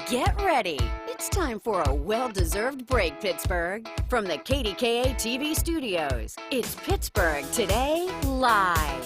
Get ready. It's time for a well-deserved break, Pittsburgh. From the KDKA TV studios, it's Pittsburgh Today Live.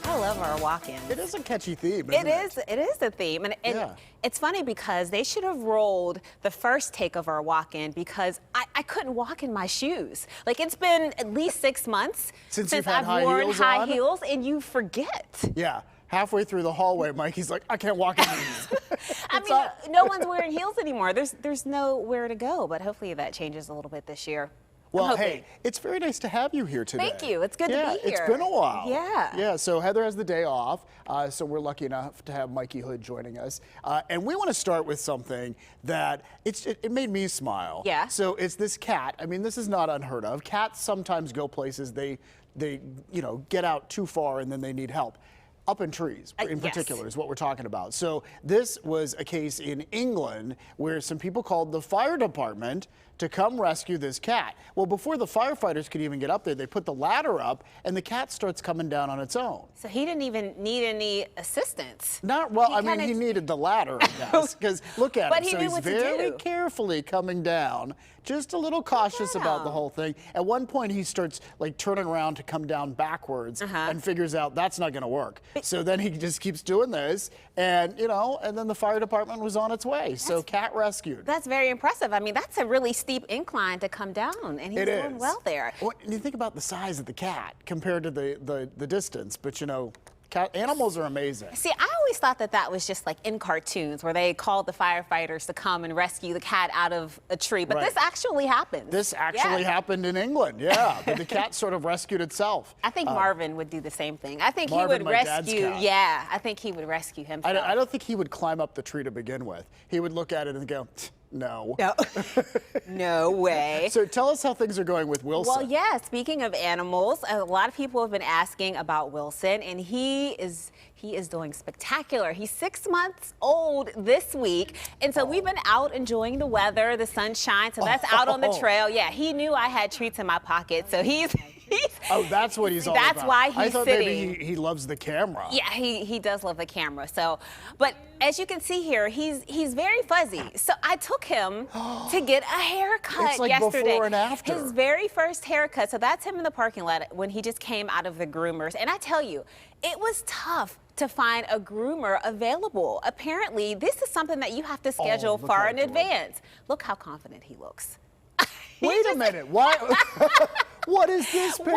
I love our walk-ins. It is a catchy theme, isn't it? It is a theme. And Yeah. it's funny because they should have rolled the first take of our walk-in because I couldn't walk in my shoes. Like, it's been at least 6 months Since you've had I've high worn heels high on? heels, and you forget. Yeah. Halfway through the hallway, Mikey's like, I can't walk in these. I mean, no one's wearing heels anymore. There's nowhere to go, but hopefully that changes a little bit this year. Well, hey, it's very nice to have you here today. Thank you. It's good to be here. It's been a while. Yeah. Yeah, so Heather has the day off, so we're lucky enough to have Mikey Hood joining us. And we want to start with something that it made me smile. Yeah. So it's this cat. I mean, this is not unheard of. Cats sometimes go places, they get out too far and then they need help. Up in trees, in Yes. particular, is what we're talking about. So this was a case in England where some people called the fire department to come rescue this cat. Well, before the firefighters could even get up there, they put the ladder up, and the cat starts coming down on its own. So he didn't even need any assistance. Not well. He He needed the ladder, I guess, because look at But him. he So knew he's what to very do. carefully coming down, just a little cautious about the whole thing. At one point, he starts like turning around to come down backwards and figures out that's not going to work. So then he just keeps doing this, and and then the fire department was on its way. So cat rescued. That's very impressive. I mean, that's a really steep incline to come down, and he's doing well there. Well, and you think about the size of the cat compared to the distance, but animals are amazing. See, I always thought that was just like in cartoons where they called the firefighters to come and rescue the cat out of a tree, but this actually happened. This actually happened in England, yeah. But the cat sort of rescued itself. I think Marvin would do the same thing. I think Marvin, he would my dad's rescue. cat. Yeah, I think he would rescue himself. I don't think he would climb up the tree to begin with. He would look at it and go, no. No, no way. So tell us how things are going with Wilson. Well, yeah, speaking of animals, a lot of people have been asking about Wilson, and he is doing spectacular. He's 6 months old this week, and so we've been out enjoying the weather, the sunshine, so that's out on the trail. Yeah, he knew I had treats in my pocket, so he's oh, that's what he's all about. That's why he's I thought sitting. maybe he loves the camera. Yeah, he does love the camera. So, but as you can see here, he's very fuzzy. So I took him to get a haircut It's like yesterday. before and after. His very first haircut. So that's him in the parking lot when he just came out of the groomers. And I tell you, it was tough to find a groomer available. Apparently, this is something that you have to schedule look far how in good. advance. Look how confident he looks. Wait a minute. Why? What is this picture?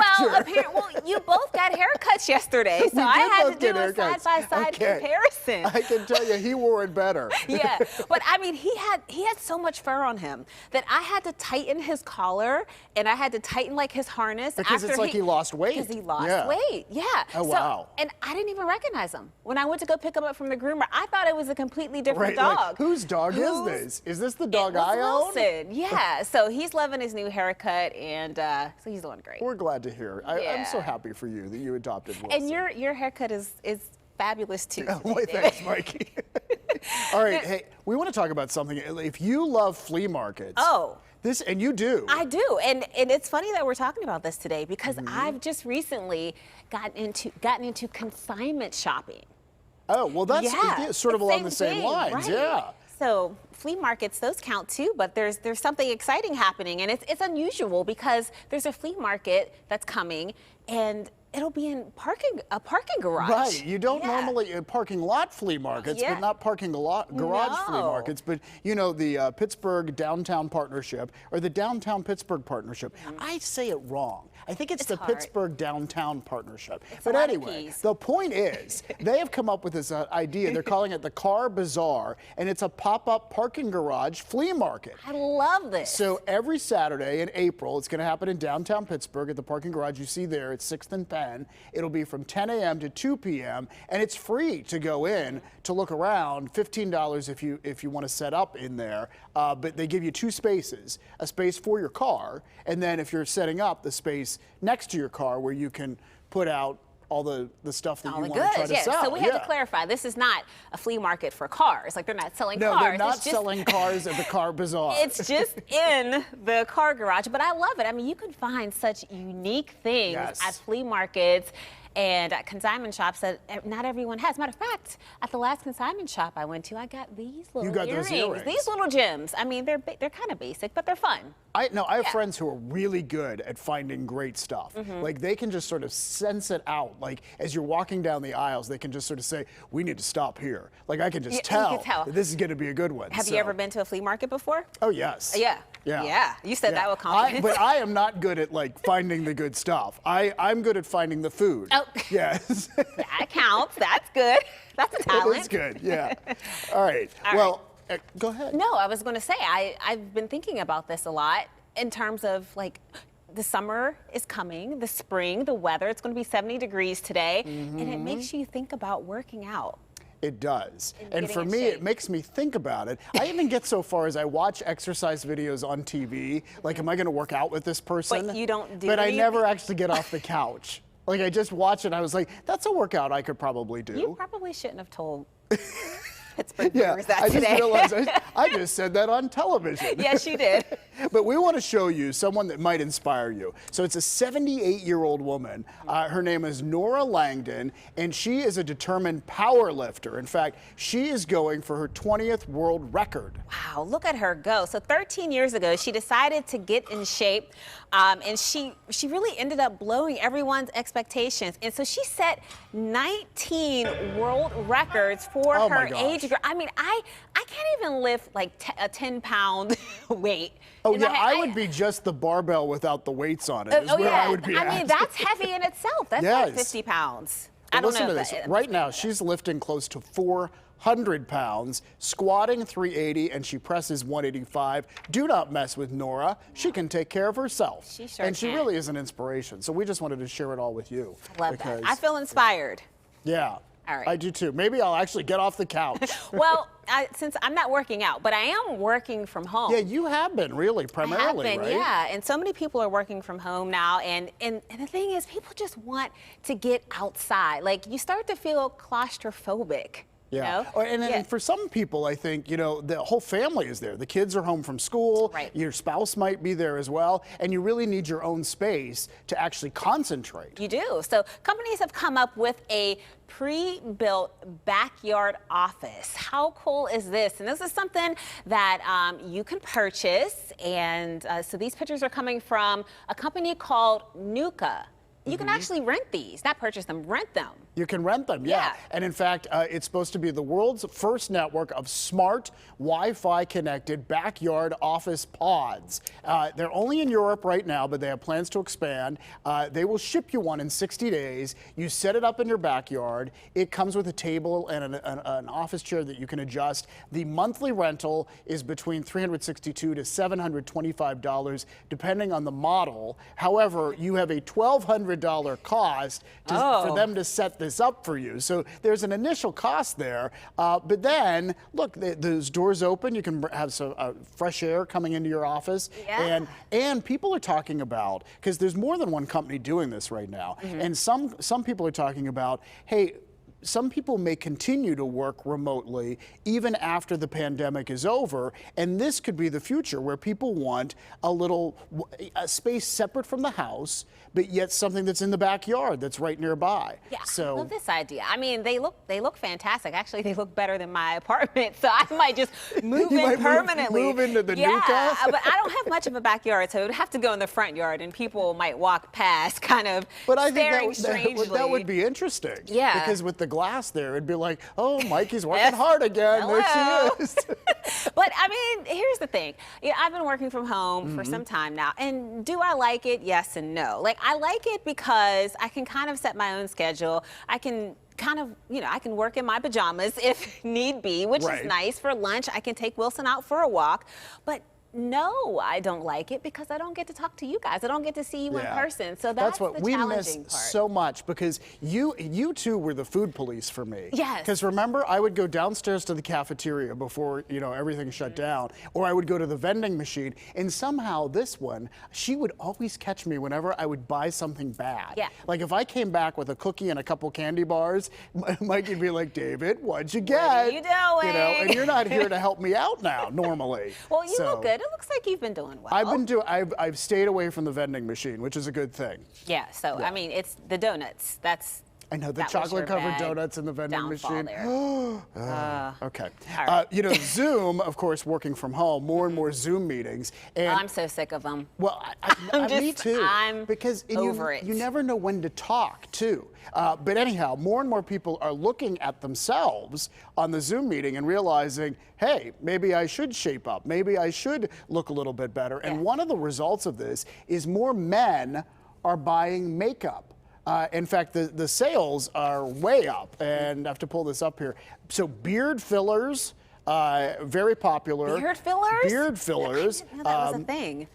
Well, you both got haircuts yesterday, so I had to do a side-by-side comparison. I can tell you, he wore it better. Yeah, but I mean, he had so much fur on him that I had to tighten his collar and I had to tighten like his harness. Because it's like he lost weight. Because he lost weight, yeah. Oh, wow. And I didn't even recognize him. When I went to go pick him up from the groomer, I thought it was a completely different dog. Like, whose dog is this? Is this the dog I own? Wilson. Yeah, so he's loving his new haircut, and so he's doing great. We're glad to hear. I'm so happy for you that you adopted Wilson. And your haircut is fabulous too. Wait, thanks, Mikey. All right, hey, we want to talk about something. If you love flea markets, and you do. I do, and it's funny that we're talking about this today because Mm-hmm. I've just recently gotten into consignment shopping. Oh, well, that's sort of along the same lines, right? yeah. So flea markets, those count too, but there's something exciting happening, and it's unusual because there's a flea market that's coming, and it'll be in a parking garage. Right. You don't normally parking lot flea markets, but not parking garage flea markets. But the Pittsburgh Downtown Partnership or the Downtown Pittsburgh Partnership. I say it wrong. I think it's the hard. Pittsburgh Downtown Partnership. It's But a lot of anyway, keys. the point is they have come up with this idea. They're calling it the Car Bazaar, and it's a pop-up parking garage flea market. I love this. So every Saturday in April, it's going to happen in downtown Pittsburgh at the parking garage you see there at 6th and Penn. It'll be from 10 a.m. to 2 p.m. and it's free to go in to look around. $15 if you want to set up in there, but they give you 2 spaces, a space for your car, and then if you're setting up, the space next to your car where you can put out all the stuff that All you the want to try goods, to sell. So we had to clarify, this is not a flea market for cars. Like, they're not selling No, cars. they're not It's just, selling cars at the car bazaar. it's just in the car garage, but I love it. I mean, you can find such unique things at flea markets and at consignment shops that not everyone has. Matter of fact, at the last consignment shop I went to, I got these little earrings. These little gems. I mean, they're kind of basic, but they're fun. I have friends who are really good at finding great stuff. Like, they can just sort of sense it out. Like, as you're walking down the aisles, they can just sort of say, we need to stop here. Like, I can just tell that this is going to be a good one. Have you ever been to a flea market before? Oh, yes. Yeah. You said that with confidence. But I am not good at, like, finding the good stuff. I'm good at finding the food. Oh. Yes. That counts. That's good. That's a talent. It's good, yeah. All right. Go ahead. No, I was going to say, I've been thinking about this a lot in terms of, like, the summer is coming, the spring, the weather. It's going to be 70 degrees today, and it makes you think about working out. It does. And for me, it makes me think about it. I even get so far as I watch exercise videos on TV. Like, am I going to work out with this person? But you don't do But I anything? never actually get off the couch. Like, I just watch it, and I was like, that's a workout I could probably do. You probably shouldn't have told Pittsburgh Yeah, viewers that I today. just realized I just said that on television. Yes, you did. But we want to show you someone that might inspire you. So it's a 78-year-old woman. Her name is Nora Langdon, and she is a determined power lifter. In fact, she is going for her 20th world record. Wow, look at her go. So 13 years ago, she decided to get in shape, and she really ended up blowing everyone's expectations. And so she set 19 world records for her age group. I mean, I can't even lift like a 10-pound weight. Oh, yeah, I would be just the barbell without the weights on it. I would be I mean, that's heavy in itself. That's like 50 pounds. But I don't listen know to if this. Right now, she's lifting close to 400 pounds, squatting 380, and she presses 185. Do not mess with Nora. She can take care of herself. She sure And she can. really is an inspiration. So we just wanted to share it all with you. Love that. I feel inspired. Yeah. All right. I do too. Maybe I'll actually get off the couch. Well, since I'm not working out, but I am working from home. Yeah, you have been really primarily, I have been, right? yeah. And so many people are working from home now, and the thing is, people just want to get outside. Like, you start to feel claustrophobic. Yeah. You know? And then for some people, I think, the whole family is there. The kids are home from school. Right. Your spouse might be there as well. And you really need your own space to actually concentrate. You do. So companies have come up with a pre-built backyard office. How cool is this? And this is something that you can purchase. And so these pictures are coming from a company called Nuka. You can actually rent these, not purchase them, rent them. You can rent them, yeah. And in fact, it's supposed to be the world's first network of smart, Wi-Fi connected backyard office pods. They're only in Europe right now, but they have plans to expand. They will ship you one in 60 days. You set it up in your backyard. It comes with a table and an office chair that you can adjust. The monthly rental is between $362 to $725, depending on the model. However, you have a $1,200 cost for them to set this up for you. So there's an initial cost there, but then look, those doors open. You can have some fresh air coming into your office, and people are talking about, because there's more than one company doing this right now, and some people are talking about, hey, some people may continue to work remotely even after the pandemic is over, and this could be the future where people want a space separate from the house, but yet something that's in the backyard that's right nearby. Yeah, so I love this idea. I mean, they look fantastic. Actually, they look better than my apartment, so I might just move in permanently. Move into the Nuka? But I don't have much of a backyard, so it would have to go in the front yard, and people might walk past, kind of staring strangely. That would be interesting. Yeah. Because with the glass there, it'd be like, oh, Mikey's working hard again. Hello. There she is. But I mean, here's the thing. I've been working from home for some time now, and do I like it? Yes and no. Like, I like it because I can kind of set my own schedule. I can kind of, I can work in my pajamas if need be, which is nice. For lunch, I can take Wilson out for a walk. But no, I don't like it because I don't get to talk to you guys. I don't get to see you in person. So that's what the we challenging miss part. so much, because you two were the food police for me. Yes. Because remember, I would go downstairs to the cafeteria before, you know, everything shut down, or I would go to the vending machine, and somehow this one, she would always catch me whenever I would buy something bad. Yeah. Like if I came back with a cookie and a couple candy bars, Mikey'd be like, David, what'd you get? What are you doing? You know, and you're not here to help me out now, normally. Well, you look good. It looks like you've been doing well. I've stayed away from the vending machine, which is a good thing. Yeah, so I mean, it's the donuts. I know, the that was chocolate your covered bad donuts in the vending downfall machine. there. Okay. All right. You know, Zoom, of course, working from home, more and more Zoom meetings. And I'm so sick of them. well, me too. I'm because over it. You never know when to talk, too. But anyhow, more and more people are looking at themselves on the Zoom meeting and realizing, hey, maybe I should shape up. Maybe I should look a little bit better. And one of the results of this is more men are buying makeup. In fact, the sales are way up, and I have to pull this up here. So beard fillers, very popular. Beard fillers? Beard fillers. I didn't know that was a thing.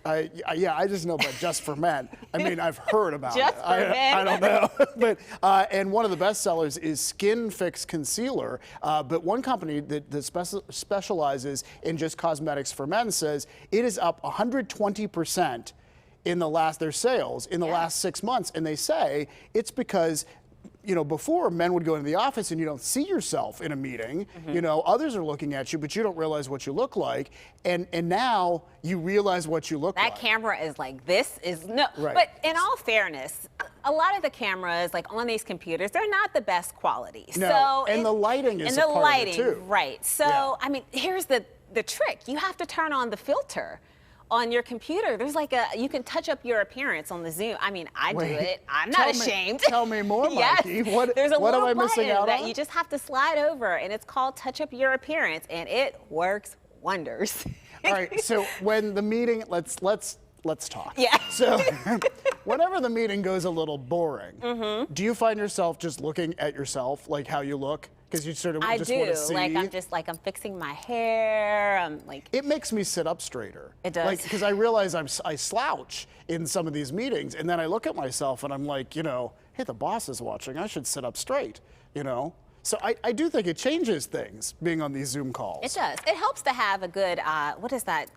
Yeah, I just know about Just for Men. I mean, I've heard about Just it. for men. I don't know. But and one of the best sellers is Skin Fix Concealer. But one company that specializes in just cosmetics for men says it is up 120% in their sales in the last 6 months. And they say it's because, you know, before men would go into the office and you don't see yourself in a meeting, you know, others are looking at you, but you don't realize what you look like. And now you realize what you look like. That camera is like, this is no. Right. But in all fairness, a lot of the cameras, like on these computers, they're not the best quality. No, So and the lighting is and a the part lighting, of it too. right. So, I mean, here's the trick. You have to turn on the filter on your computer. There's like you can touch up your appearance on the Zoom. I mean, I do it. I'm not ashamed. Tell me more, Mikey. Yes. There's a what little am I missing button out that on? you just have to slide over, and it's called Touch Up Your Appearance, and it works wonders. All right, so when the meeting, let's talk. Yeah. So whenever the meeting goes a little boring, do you find yourself just looking at yourself, like how you look? Because you sort of just want to see. Like I'm fixing my hair. I'm like. It makes me sit up straighter. It does. Like, because I realize I slouch in some of these meetings, and then I look at myself and I'm like, you know, hey, the boss is watching. I should sit up straight, you know? So I do think it changes things being on these Zoom calls. It does. It helps to have a good, what is that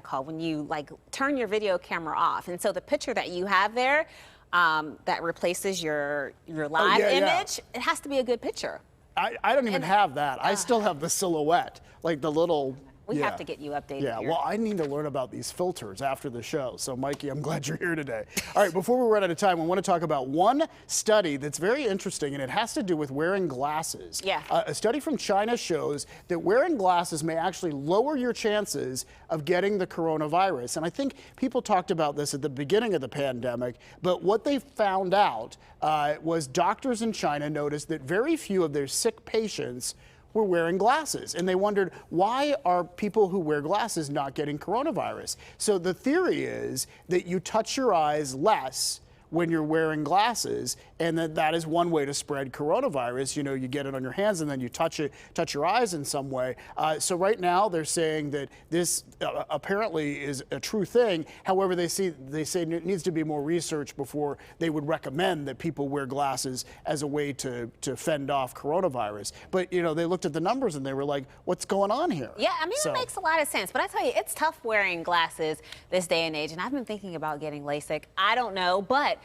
called? When you like turn your video camera off. And so the picture that you have there that replaces your live image, it has to be a good picture. I don't even have that. I still have the silhouette, like the little. We have to get you updated. Yeah, here. well, I need to learn about these filters after the show. So, Mikey, I'm glad you're here today. All right, before we run out of time, we want to talk about one study that's very interesting, and it has to do with wearing glasses. Yeah. A study from China shows that wearing glasses may actually lower your chances of getting the coronavirus. And I think people talked about this at the beginning of the pandemic, but what they found out was doctors in China noticed that very few of their sick patients were wearing glasses. And they wondered, why are people who wear glasses not getting coronavirus? So the theory is that you touch your eyes less when you're wearing glasses, and that is one way to spread coronavirus. You know, you get it on your hands and then you touch your eyes in some way. So right now they're saying that this apparently is a true thing. However, they say it needs to be more research before they would recommend that people wear glasses as a way to fend off coronavirus. But you know, they looked at the numbers and they were like, what's going on here? Yeah, I mean, it makes a lot of sense. But I tell you, it's tough wearing glasses this day and age. And I've been thinking about getting LASIK. I don't know, but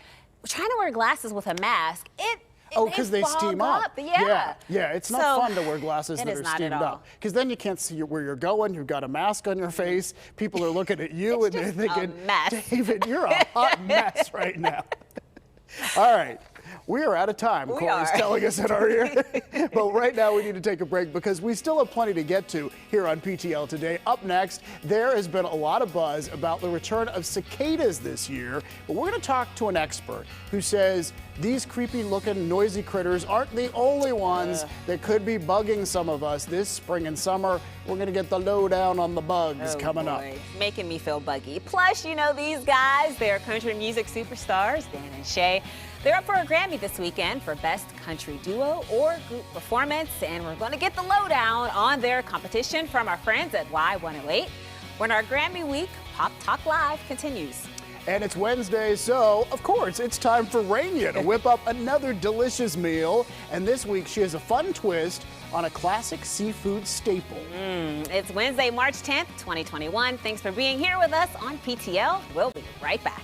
trying to wear glasses with a mask, because they steam up. Yeah, it's not fun to wear glasses that are steamed up. Because then you can't see where you're going. You've got a mask on your face. People are looking at you and they're thinking, David, you're a hot mess right now. All right. We are out of time. Corey's telling us in our ear. But right now we need to take a break because we still have plenty to get to here on PTL Today. Up next, there has been a lot of buzz about the return of cicadas this year. But we're going to talk to an expert who says these creepy-looking, noisy critters aren't the only ones that could be bugging some of us this spring and summer. We're going to get the lowdown on the bugs coming up. Making me feel buggy. Plus, you know these guys, they're country music superstars, Dan and Shay. They're up for a Grammy this weekend for Best Country Duo or Group Performance, and we're going to get the lowdown on their competition from our friends at Y108. When our Grammy Week Pop Talk Live continues. And it's Wednesday, so of course it's time for Rainier to whip up another delicious meal. And this week she has a fun twist on a classic seafood staple. It's Wednesday, March 10th, 2021. Thanks for being here with us on PTL. We'll be right back.